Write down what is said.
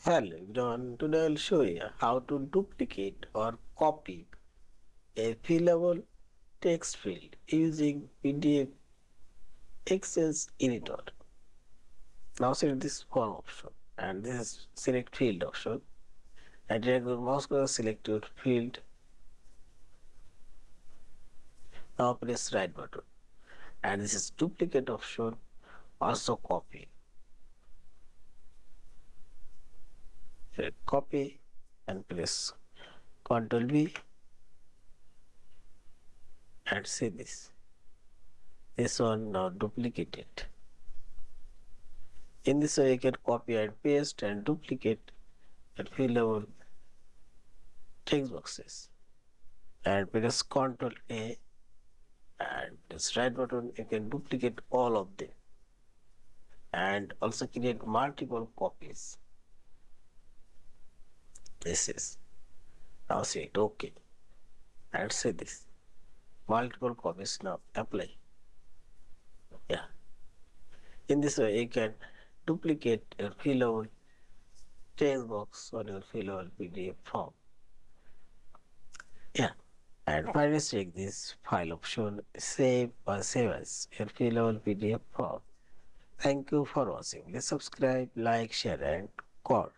Hello everyone, today I'll show you how to duplicate or copy a fillable text field using PDF-XChange Editor. Now select this form option and this is select field option and drag your mouse cursor, select your field. Now press right button and this is duplicate option, also copy. Select copy and press Ctrl V and see this. This one now duplicated. In this way, you can copy and paste and duplicate and fill our text boxes. And press Ctrl A and press right button, you can duplicate all of them and also create multiple copies. This is now say it OK and say this multiple copies now apply. Yeah, in this way you can duplicate your fillable text box on your fillable PDF form. Yeah. And finally check this file option, save or save as your fillable PDF form. Thank you for watching. Please subscribe, like, share and comment.